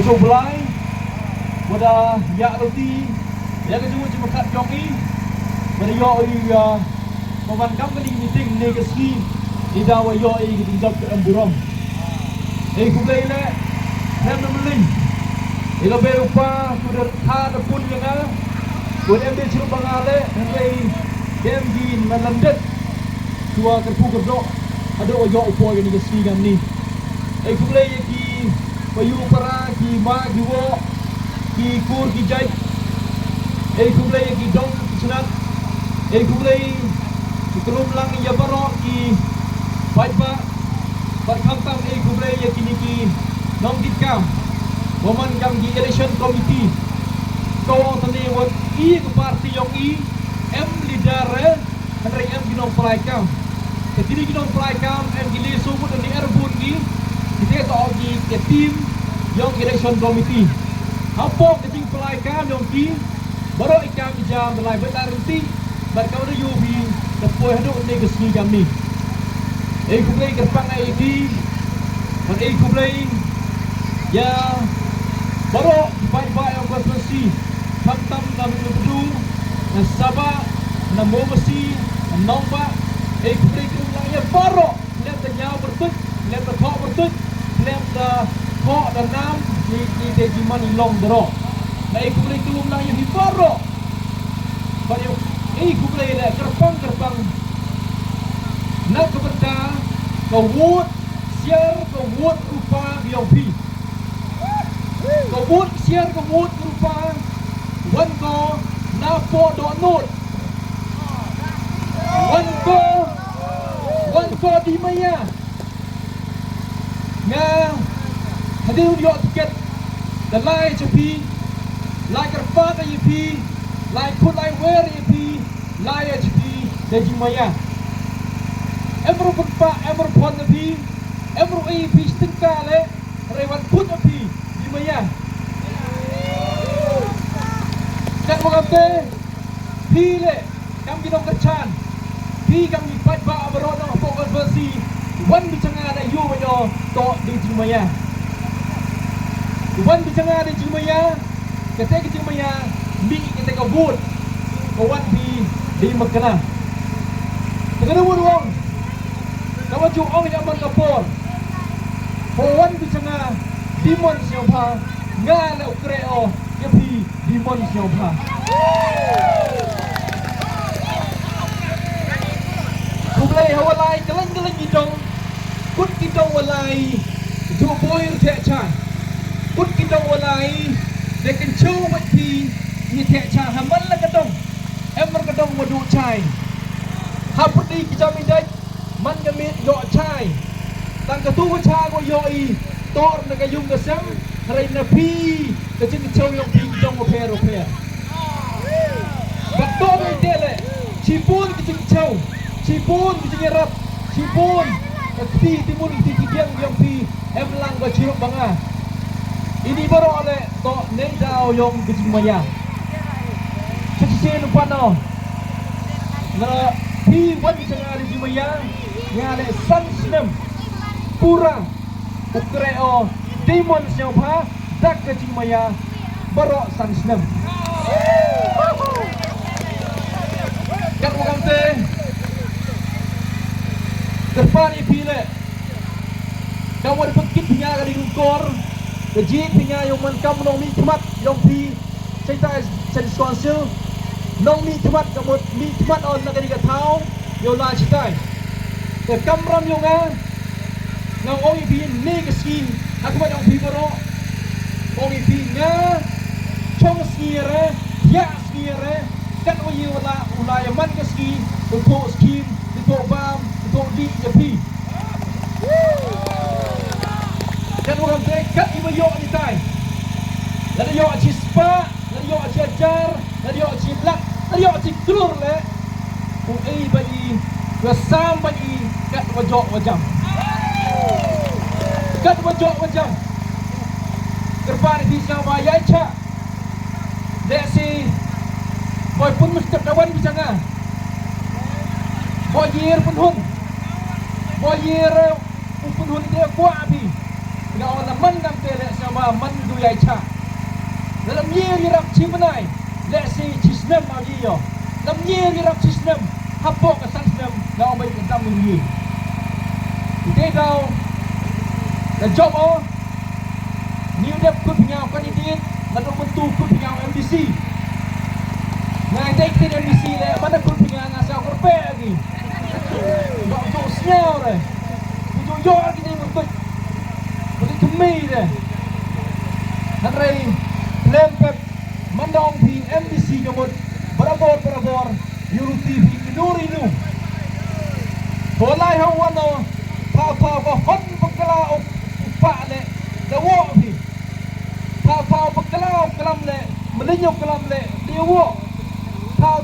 Berjumpa belai pada yak roti yang kedua cuma kat joki pada yo pemankam kali meeting negasi di dawa yo gitu job ke amburam kulai le hem meling ilo be upa kuda tha pun yang kuda ambil cerup bangale henry dem di melandet dua kerpu kerdok ada yo upo yang negasi gam ni kulai ki payu para ki ma ki wo ki kur ki jai kulai ki dong ki sunat kulai ki kerum lang ya baro ki baiba berkantam kulai ya kini ki nong ditkam woman kam ki election committee kau tani wat ki parti yang em leader henry em ki nong pelaikam ketiri ki nong pelaikam em ki le sumut ni erbun ki kita tahu di tim yang election committee apa keting pelaikam yang ki baru ikam jam belai berarti berkau ada yubi depois ada negasi kami kulai kerpang ID dan kulai ya baru baik-baik yang berfungsi tam-tam kami berdu dan sabah dan momasi dan nombak kulai kerumlangnya baru lihat ternyata bertut lihat terkok bertut lihat terkok dan nam di dejiman ilong derok na kulai kerumlangnya di baru pada kulai le kerpang nak keberta kau wud siar kau wud rupa biompi kau wud siar kau wud rupa wan ko napo donut wan ko di maya nga hadir yo tiket the lai chapi lai kerpa ka yipi lai put lai wear yipi lai chapi de maya Emro putpa, emro pon api, emro api stingkale, rewan put api di maya. Kan mengambil pile, kami dong kercan, pi kami pat ba berono pokok versi, wan bicara ada yu bayo to di maya. Wan bicara di maya, ketika di maya, mi kita kabut, kawan di makna. Tegak wong. Kamu juang yang mengkapur, kawan bicara dimon siapa, ngale ukreo, yapi dimon siapa. Kulai hawalai kelang hidung, kut hidung walai, juboy tercah, kut hidung walai, dekan cowok ni tercah hamal la kedong, emmer kedong madu cai, hapudi kita mindai. Man kami yo chai tang ketua cha ko yo tor na kayung kasam hari na pi kecil chow yung pi jong ko pero betul dele cipun kecil chow cipun kecil rap cipun pi timun tikiang yung pi em lang ba chirok banga ini baru oleh to nei dao yung kecil maya kecil lupa no na pi wan kecil di maya ngale san sinem pura ukreo demon siapa dak kecing maya barok san sinem kan bukan teh depan ipile kamu dapat kitnya kali ngkor keji punya yang mankam nomi temat yang pi cerita sen sponsor nomi temat kamu mi temat on nak kali katau yo la citai ke kamram yung nga ongi pi negasi aku ba yung bibaro ongi pi nga chong skire ya skire kan oyi wala ulayaman ka ski untuk skim untuk bam untuk di yapi kan orang dekat imayo ni tai lalu yo aci spa lalu yo aci ajar lalu yo aci lak lalu yo aci klur le ui bagi Rasam bagi kat wajok wajam. Kat wajok wajam. Kerpan di sama yacha. Desi boy pun mesti kawan bicara. Boy year pun hun. Boy year pun hun dia kuat api. Dengan orang man kam tele sama man ai cha dalam ye rirap cimenai let's say cisnem aji yo dalam ye rirap cisnem hapok ke sansnem ngau mai ke dam ni ite dau the job o new dep ku punya candidate lalu bentuk ku punya MDC ngai dek tin MDC le mana ku punya ngasau kerpe lagi bak tu senyau le tu yo lagi ni bentuk bentuk kemi le Henry lempet mandong di MDC nyomot berabor Unity di Inurinu bolai hawano pa ko hon pagkala upa le dawo bi pa pagkala kalam le melinyo kalam le diwo pa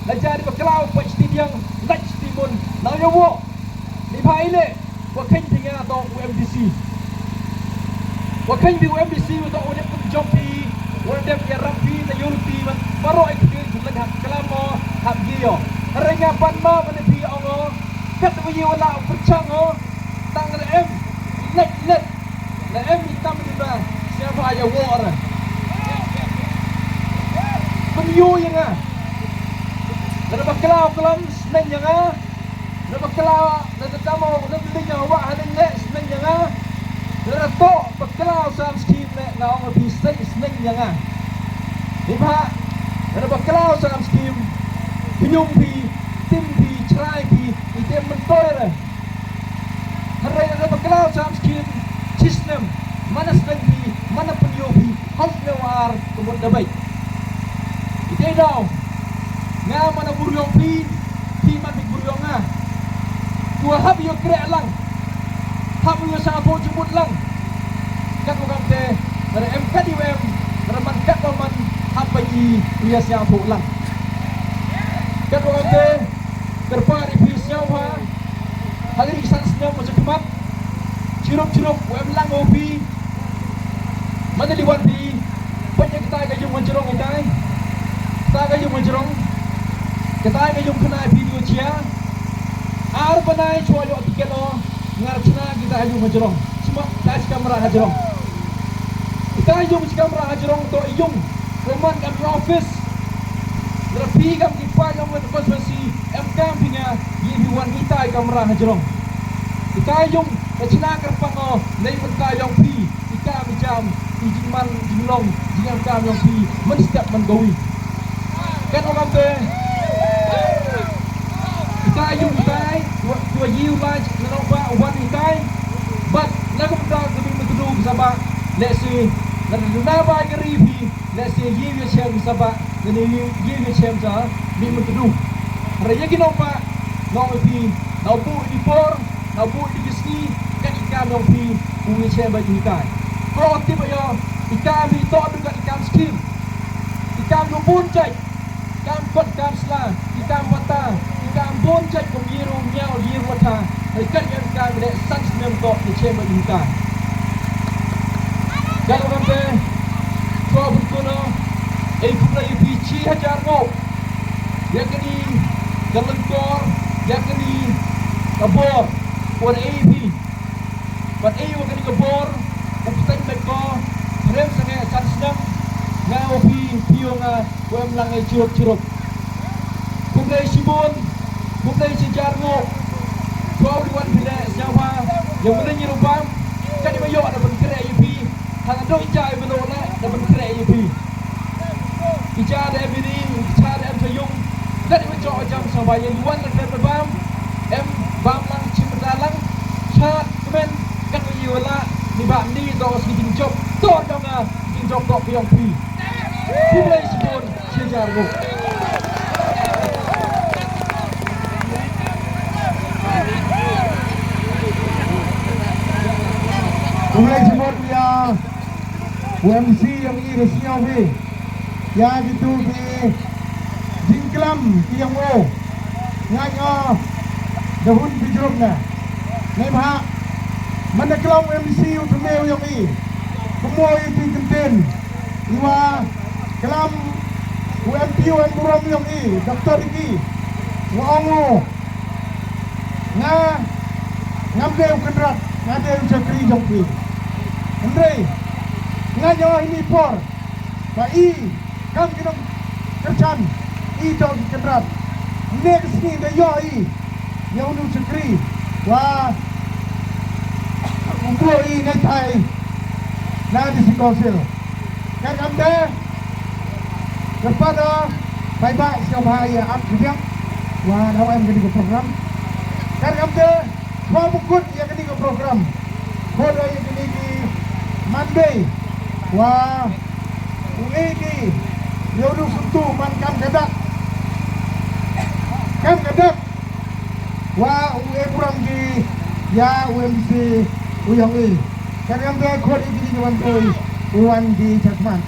la jadi pagkala pa stadium lach timun na yawo ni pai le wa khen tinga to MDC wa khen bi MDC to udah jompi udah ya rampi na Unity man baro ikti sudah kalam mo habgiyo rengapan ma menepi ongo kat wi wala percang o tang em let la em hitam di ba siapa aja war penyu yang ah ada baklau kelam seneng yang ah ada baklau ada tamu ada beli yang awak ada le seneng yang ah ada to baklau sam skim le ngau ngi seneng yang ah ni ba ada baklau sam skim penyung pi tim pi cerai pi item mentoy le hari ada baklau sam skim sistem mana seneng pi mana penyu pi hos lewar kebun dabai ite dau nga mana buryong pi man pi buryong nga tua hab yo krek lang hab yo sa po jumut lang kat ko kamte ada MKDWM raman kat man hab pi dia sia po lang kat ko kamte terpari pi sia ha hari san senyum macam kemat cirup wem lang opi mana liwan pi banyak kita gayung menjerong itai kita gayung menjerong kita gayung kena video cia ar banai chua yo tiket o ngar china kita gayung menjerong semua tas kamera hajerong kita gayung kamera hajerong to iyung roman kan office rapi kam kipa yang konspirasi MK punya yiwan kita kamera hajerong kita gayung China kerpang o nei mentah yang pi ika macam ijiman jinglong jingan kam yang pi men setiap mengawi kan orang te ika yung tai dua yiu lai napa wan tai but lagu dah demi mentudu sabah let's say na ba gari pi let's say yiu chem sabah ni yiu chem sa ni mentudu raya ginopa no pi no bu di por no bu di ski kan ikan yang pi bunyi cem baju ikan kalau tiba yo ikan bi to dengan ikan skim ikan lubun cai ikan kot ikan sla ikan mata ikan bon cai komiro nyau di mata ikan yang ikan de san senyum to di cem baju ikan kalau kampe ko bukono pula pi chi hajar ngo ya kini galengkor ya kini kabor por AP But ayo kani kebor, upstan beko, rem sange san sedang, ngau piyo nga, wem lang cirup. Kumdai sibun, kumdai sejarno, kau diwan bila siapa, yang mana nyirupam, kan di mayo ada benkere AP, hang ado ija belum lah, ada benkere AP. Ija ada bini, ija ada sayung, kan di mayo jam sampai yang luan dan berbam, bam lang cimetalang, chat kemen. Kan wala ni ba ni do si job to dong a job to piong pi kumai sibon sejar go kumai sibon ya UMC yang ini resnya pi ya gitu pi jingklam piang o nganyo dahun bijrum na nei ba mana kelong MDC untuk meo yang ini semua itu kenten iwa kelam UMPU yang buram yang ini doktor ini waongo ngambil kendrat ngade cakri jongpi Andre ngayo ini por ba I kam kinong kercan I dog kendrat next ni de yo I yang nu cekri wa umpo I ngai thai na di sikosil kan kam de kepada baik-baik siapa bahaya at kebiak wa daw em kini ke program kan kam de mau bukut yang kini ke program bodoh yang kini di Monday wa UAD Yodu Suntu man kam kadak wa UA kurang di ya UMC uyang I kan kam de khod I kini kawan koi uwan di Jasman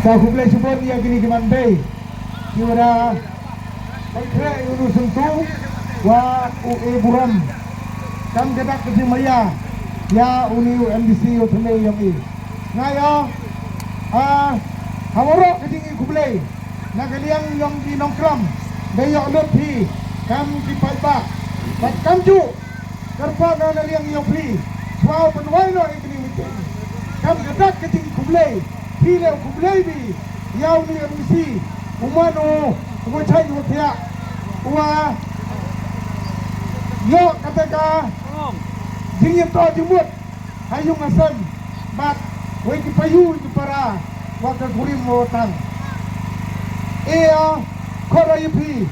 Sa kublai subon yang kini keman bay Kiwara Baikra Yunu Sentu Wa UE Buram Kam kedak kesi maya Ya uni MDC Otome yang I Ngaya Hawarok kesi kublai Nagaliang yang di nongkram Bayok lepi Kam kipaipa Bat kam ju Kerpa na naliang yang pi Swau penwai no ikini mitin Kam kedak kesi kublai Pile kublai bi Yau ni MDC Umano Umacai Utia Ua Yo kataka Jingin to jumut Hayung asan Bat Wai kipayu para Waka kurim wotang Kora yupi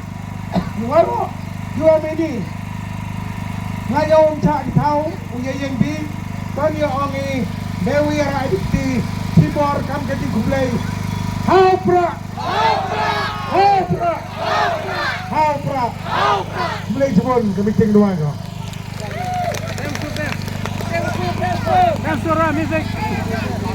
Yuwaro Yuwa meni Ngayaw cak di tau Uyayang bi Tanya ongi Dewi Raidikti Sibor kam kati kublai Haupra Kublai sebon kemiting doang kau suara musik.